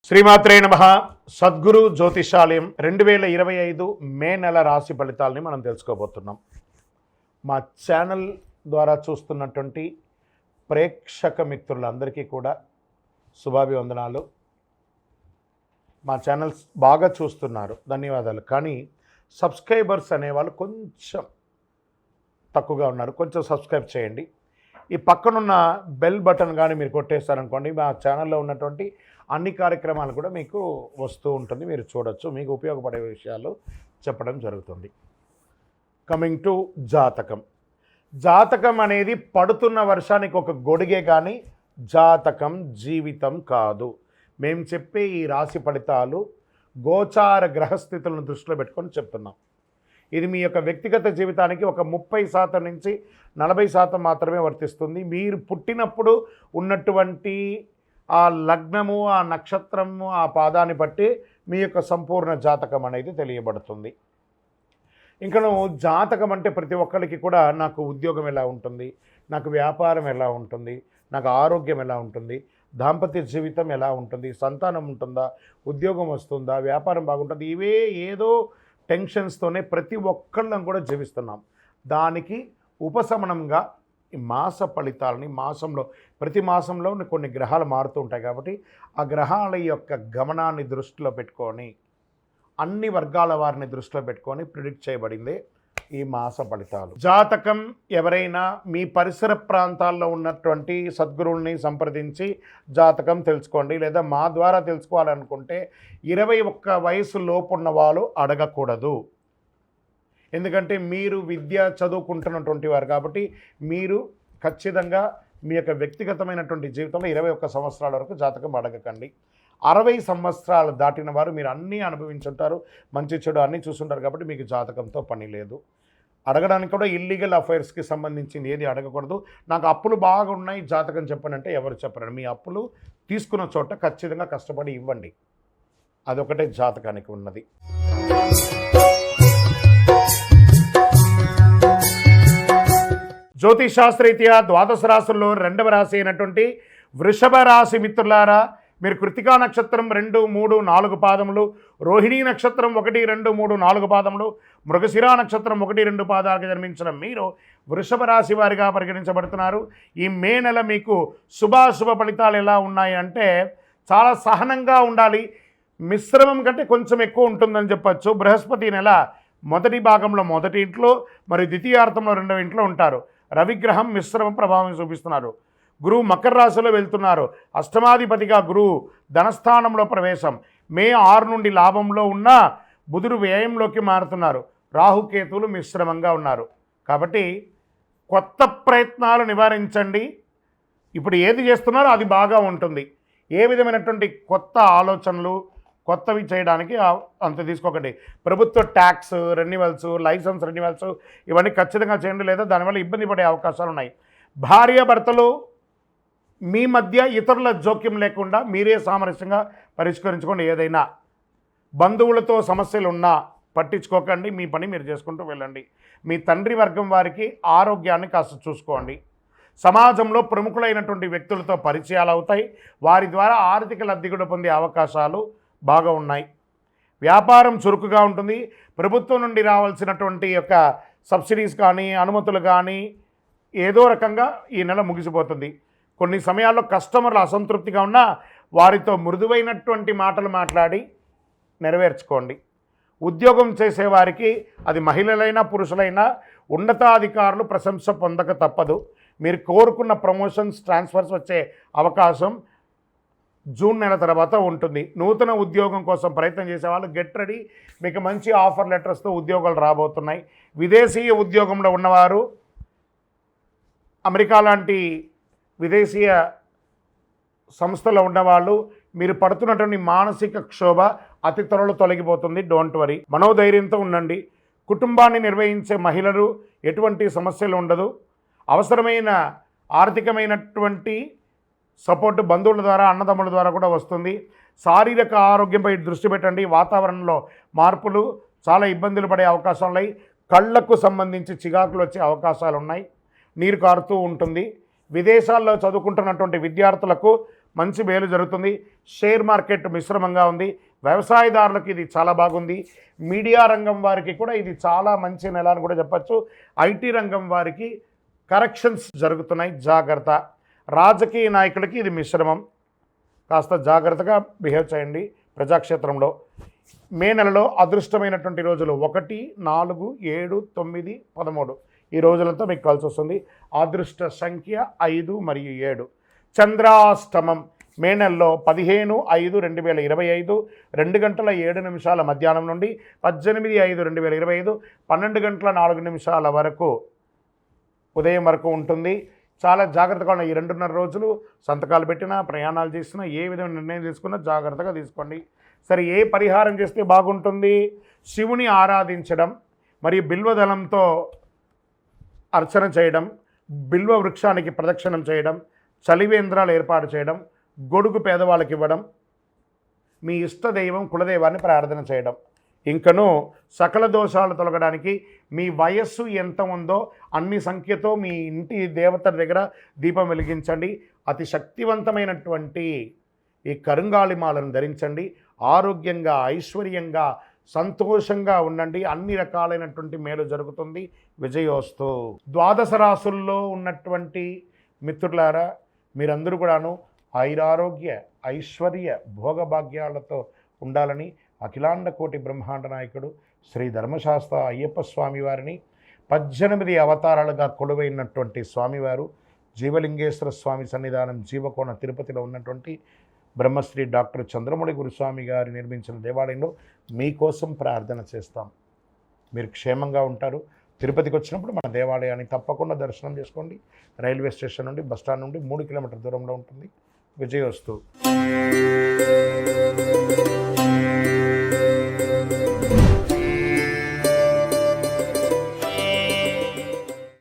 శ్రీమాత్రే నమః. సద్గురు జ్యోతిషాలయం 2025 మే నెల రాశి ఫలితాలని మనం తెలుసుకోబోతున్నాం. మా ఛానల్ ద్వారా చూస్తున్నటువంటి ప్రేక్షక మిత్రులందరికీ కూడా శుభాభివందనాలు. మా ఛానల్స్ బాగా చూస్తున్నారు, ధన్యవాదాలు. కానీ సబ్స్క్రైబర్స్ అనేవాళ్ళు కొంచెం తక్కువగా ఉన్నారు, కొంచెం సబ్స్క్రైబ్ చేయండి. ఈ పక్కనున్న బెల్ బటన్ కానీ మీరు కొట్టేస్తారనుకోండి, మా ఛానల్లో ఉన్నటువంటి అన్ని కార్యక్రమాలు కూడా మీకు వస్తూ ఉంటుంది, మీరు చూడొచ్చు. మీకు ఉపయోగపడే విషయాలు చెప్పడం జరుగుతుంది. కమింగ్ టు జాతకం. జాతకం అనేది పడుతున్న వర్షానికి ఒక గొడుగే కానీ జాతకం జీవితం కాదు. మేము చెప్పే ఈ రాశి ఫలితాలు గోచార గ్రహస్థితులను దృష్టిలో పెట్టుకొని చెప్తున్నాం. ఇది మీ యొక్క వ్యక్తిగత జీవితానికి ఒక 30% నుంచి 40% మాత్రమే వర్తిస్తుంది. మీరు పుట్టినప్పుడు ఉన్నటువంటి ఆ లగ్నము, ఆ నక్షత్రము, ఆ పాదాన్ని బట్టి మీ యొక్క సంపూర్ణ జాతకం అనేది తెలియబడుతుంది. ఇంకను జాతకం అంటే ప్రతి ఒక్కరికి కూడా నాకు ఉద్యోగం ఎలా ఉంటుంది, నాకు వ్యాపారం ఎలా ఉంటుంది, నాకు ఆరోగ్యం ఎలా ఉంటుంది, దాంపత్య జీవితం ఎలా ఉంటుంది, సంతానం ఉంటుందా, ఉద్యోగం వస్తుందా, వ్యాపారం బాగుంటుంది, ఇవే ఏదో టెన్షన్స్తోనే ప్రతి ఒక్కళ్ళం కూడా జీవిస్తున్నాం. దానికి ఉపశమనంగా ఈ మాస ఫలితాలని ప్రతి మాసంలో కొన్ని గ్రహాలు మారుతూ ఉంటాయి కాబట్టి ఆ గ్రహాల యొక్క గమనాన్ని దృష్టిలో పెట్టుకొని అన్ని వర్గాల వారిని దృష్టిలో పెట్టుకొని ప్రిడిక్ట్ చేయబడింది ఈ మాస ఫలితాలు. జాతకం ఎవరైనా మీ పరిసర ప్రాంతాల్లో ఉన్నటువంటి సద్గురువుల్ని సంప్రదించి జాతకం తెలుసుకోండి. లేదా మా ద్వారా తెలుసుకోవాలనుకుంటే 21 వయసు లోపున్న వాళ్ళు అడగకూడదు. ఎందుకంటే మీరు విద్య చదువుకుంటున్నటువంటి వారు కాబట్టి మీరు ఖచ్చితంగా మీ యొక్క వ్యక్తిగతమైనటువంటి జీవితంలో 21 సంవత్సరాల వరకు జాతకం అడగకండి. 60 సంవత్సరాలు దాటిన వారు మీరు అన్నీ అనుభవించుంటారు, మంచి చెడు అన్నీ చూసుంటారు కాబట్టి మీకు జాతకంతో పని లేదు. అడగడానికి కూడా ఇల్లీగల్ అఫైర్స్కి సంబంధించింది ఏది అడగకూడదు. నాకు అప్పులు బాగా ఉన్నాయి, జాతకం చెప్పనంటే ఎవరు చెప్పరండి. మీ అప్పులు తీసుకున్న చోట ఖచ్చితంగా కష్టపడి ఇవ్వండి, అదొకటే జాతకానికి ఉన్నది. జ్యోతిషాస్త్రరీత్యా ద్వాదశ రాశుల్లో 2వ రాశి అయినటువంటి వృషభ రాశి మిత్రులారా, మీరు కృతికా నక్షత్రం 2, 3, 4 పాదములు, రోహిణీ నక్షత్రం 1, 2, 3, 4 పాదములు, మృగశిరా నక్షత్రం 1, 2 పాదాలకు జన్మించిన మీరు వృషభ రాశి వారిగా పరిగణించబడుతున్నారు. ఈ మే నెల మీకు శుభాశుభ ఫలితాలు ఎలా ఉన్నాయి అంటే చాలా సహనంగా ఉండాలి. మిశ్రమం కంటే కొంచెం ఎక్కువ ఉంటుందని చెప్పచ్చు. బృహస్పతి నెల మొదటి భాగంలో మొదటి ఇంట్లో మరియు ద్వితీయార్థంలో 2వ ఇంట్లో ఉంటారు. రవిగ్రహం మిశ్రమ ప్రభావం చూపిస్తున్నారు. గురువు మకర రాశిలో వెళ్తున్నారు. అష్టమాధిపతిగా గురువు ధనస్థానంలో ప్రవేశం. మే 6 నుండి లాభంలో ఉన్న బుధుడు వ్యయంలోకి మారుతున్నారు. రాహుకేతువులు మిశ్రమంగా ఉన్నారు. కాబట్టి కొత్త ప్రయత్నాలు నివారించండి. ఇప్పుడు ఏది చేస్తున్నారో అది బాగా ఉంటుంది. ఏ విధమైనటువంటి కొత్త ఆలోచనలు కొత్తవి చేయడానికి అంత తీసుకోకండి. ప్రభుత్వ ట్యాక్స్ రెన్యువల్స్, లైసెన్స్ రెన్యువల్స్ ఇవన్నీ ఖచ్చితంగా చేయండి, లేదా దానివల్ల ఇబ్బంది పడే అవకాశాలు ఉన్నాయి. భార్యాభర్తలు మీ మధ్య ఇతరుల జోక్యం లేకుండా మీరే సామరస్యంగా పరిష్కరించుకోండి. ఏదైనా బంధువులతో సమస్యలు ఉన్నా పట్టించుకోకండి, మీ పని మీరు చేసుకుంటూ వెళ్ళండి. మీ తండ్రి వర్గం వారికి ఆరోగ్యాన్ని కాస్త చూసుకోండి. సమాజంలో ప్రముఖులైనటువంటి వ్యక్తులతో పరిచయాలు అవుతాయి. వారి ద్వారా ఆర్థిక లబ్ధి కూడా పొందే అవకాశాలు బాగా ఉన్నాయి. వ్యాపారం చురుకుగా ఉంటుంది. ప్రభుత్వం నుండి రావాల్సినటువంటి యొక్క సబ్సిడీస్ కానీ అనుమతులు కానీ ఏదో రకంగా ఈ నెల ముగిసిపోతుంది. కొన్ని సమయాల్లో కస్టమర్లు అసంతృప్తిగా ఉన్నా వారితో మృదువైనటువంటి మాటలు మాట్లాడి నెరవేర్చుకోండి. ఉద్యోగం చేసేవారికి అది మహిళలైనా పురుషులైనా ఉన్నతాధికారులు ప్రశంస పొందక తప్పదు. మీరు కోరుకున్న ప్రమోషన్స్, ట్రాన్స్ఫర్స్ వచ్చే అవకాశం జూన్ నెల తర్వాత ఉంటుంది. నూతన ఉద్యోగం కోసం ప్రయత్నం చేసేవాళ్ళు గెట్ రెడీ. మీకు మంచి ఆఫర్ లెటర్స్తో ఉద్యోగాలు రాబోతున్నాయి. విదేశీయ ఉద్యోగంలో ఉన్నవారు అమెరికా లాంటి విదేశీయ సంస్థలో ఉన్నవాళ్ళు మీరు పడుతున్నటువంటి మానసిక క్షోభ అతి త్వరలో తొలగిపోతుంది. డోంట్ వరీ, మనోధైర్యంతో ఉండండి. కుటుంబాన్ని నిర్వహించే మహిళలు ఎటువంటి సమస్యలు ఉండదు. అవసరమైన ఆర్థికమైనటువంటి సపోర్ట్ బంధువుల ద్వారా, అన్నదమ్ముల ద్వారా కూడా వస్తుంది. శారీరక ఆరోగ్యంపై దృష్టి పెట్టండి. వాతావరణంలో మార్పులు చాలా ఇబ్బందులు పడే అవకాశాలు ఉన్నాయి. కళ్ళకు సంబంధించి చికాకులు వచ్చే అవకాశాలు ఉన్నాయి. నీరు కారుతూ ఉంటుంది. విదేశాల్లో చదువుకుంటున్నటువంటి విద్యార్థులకు మంచి మేలు జరుగుతుంది. షేర్ మార్కెట్ మిశ్రమంగా ఉంది. వ్యవసాయదారులకు ఇది చాలా బాగుంది. మీడియా రంగం వారికి కూడా ఇది చాలా మంచి నెల అని కూడా చెప్పచ్చు. ఐటీ రంగం వారికి కరెక్షన్స్ జరుగుతున్నాయి, జాగ్రత్త. రాజకీయ నాయకులకి ఇది మిశ్రమం, కాస్త జాగ్రత్తగా బిహేవ్ చేయండి ప్రజాక్షేత్రంలో. మే నెలలో అదృష్టమైనటువంటి రోజులు 1, 4, 7, 9, 13 ఈ రోజులతో మీకు కలిసి వస్తుంది. అదృష్ట సంఖ్య 5 మరియు 7. చంద్రాష్టమం మే నెలలో 15/5/2025 2:07 మధ్యాహ్నం నుండి 18/5/2025 12:04 వరకు ఉదయం వరకు ఉంటుంది. చాలా జాగ్రత్తగా ఉన్న ఈ 2.5 రోజులు సంతకాలు పెట్టినా, ప్రయాణాలు చేసినా, ఏ విధమైన నిర్ణయం తీసుకున్నా జాగ్రత్తగా తీసుకోండి. సరే, ఏ పరిహారం చేస్తే బాగుంటుంది? శివుని ఆరాధించడం మరియు బిల్వదళంతో అర్చన చేయడం, బిల్వ వృక్షానికి ప్రదక్షిణం చేయడం, చలివేంద్రాలు ఏర్పాటు చేయడం, గొడుగు పేదవాళ్ళకి ఇవ్వడం, మీ ఇష్ట దైవం కులదైవాన్ని ప్రార్థన చేయడం. ఇంకను సకల దోషాలు తొలగడానికి మీ వయస్సు ఎంత ఉందో అన్ని సంఖ్యతో మీ ఇంటి దేవత దగ్గర దీపం వెలిగించండి. అతి శక్తివంతమైనటువంటి ఈ కరుంగాళిమాలను ధరించండి. ఆరోగ్యంగా, ఐశ్వర్యంగా, సంతోషంగా ఉండండి. అన్ని రకాలైనటువంటి మేలు జరుగుతుంది. విజయోస్తు. ద్వాదశ రాసుల్లో ఉన్నటువంటి మిత్రులారా, మీరందరూ కూడాను ఆయురారోగ్య, ఐశ్వర్య, భోగభాగ్యాలతో ఉండాలని అఖిలాండ కోటి బ్రహ్మాండ నాయకుడు శ్రీ ధర్మశాస్త్ర అయ్యప్ప స్వామివారిని 18 అవతారాలుగా కొలువైనటువంటి స్వామివారు జీవలింగేశ్వర స్వామి సన్నిధానం జీవకోణ తిరుపతిలో ఉన్నటువంటి బ్రహ్మశ్రీ డాక్టర్ చంద్రమౌళి గురుస్వామి గారు నిర్మించిన దేవాలయంలో మీకోసం ప్రార్థన చేస్తాం. మీరు క్షేమంగా ఉంటారు. తిరుపతికి వచ్చినప్పుడు మన దేవాలయాన్ని తప్పకుండా దర్శనం చేసుకోండి. రైల్వే స్టేషన్ నుండి, బస్టాండ్ నుండి 3 కిలోమీటర్ల దూరంలో ఉంటుంది. విజయోస్తు.